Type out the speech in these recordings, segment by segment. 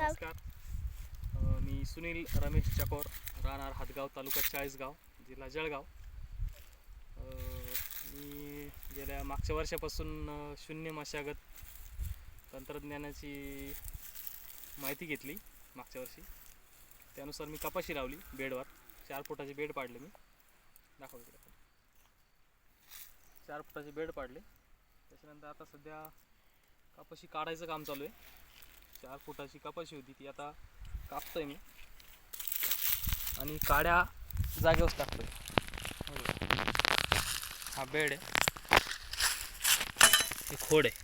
नमस्कार. मी सुनील रमेश चकोर, राहणार हातगाव, तालुका चाळीसगाव, जिल्हा जळगाव. मी गेल्या मागच्या वर्षापासून शून्य मशागत तंत्रज्ञानाची माहिती घेतली मागच्या वर्षी. त्यानुसार मी कपाशी लावली बेडवर. 4 फुटाचे बेड पाडले मी. दाखवतो 4 फुटाचे बेड पाडले. त्याच्यानंतर आता सध्या कपाशी काढायचं काम चालू आहे. 4 फुटाची कपाशी होती ती आता कापतोय मी आणि काड्या जागेवर टाकतोय. हा बेड आहे, हे खोड आहे.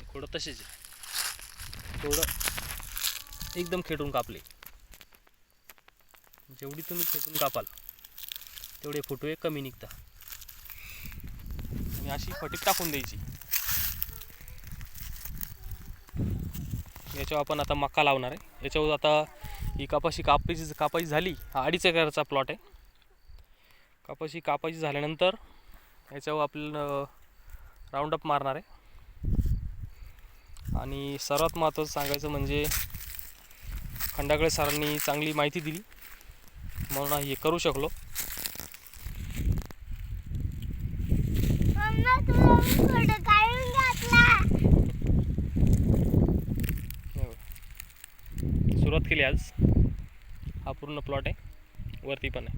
खोड तसेच आहे. थोडं एकदम खेटून कापले. जेवढी तुम्ही खेटून कापाल तेवढे फुटवे कमी निघतात. आणि अशी फटीक टाकून द्यायची. याच्यावर आपण आता मका लावणार आहे. याच्यावर आता ही कपाशी कापायची झाली. हा 2.5 एकरचा प्लॉट आहे. कपाशी कापायची झाल्यानंतर याच्यावर आपल्याला राऊंडअप मारणार आहे. आणि सर्वात महत्त्वाचं सांगायचं म्हणजे खंडागळे सरांनी चांगली माहिती दिली म्हणून हे करू शकलो. सुरुवात केली आज. हा पूर्ण प्लॉट आहे, वरती पण आहे.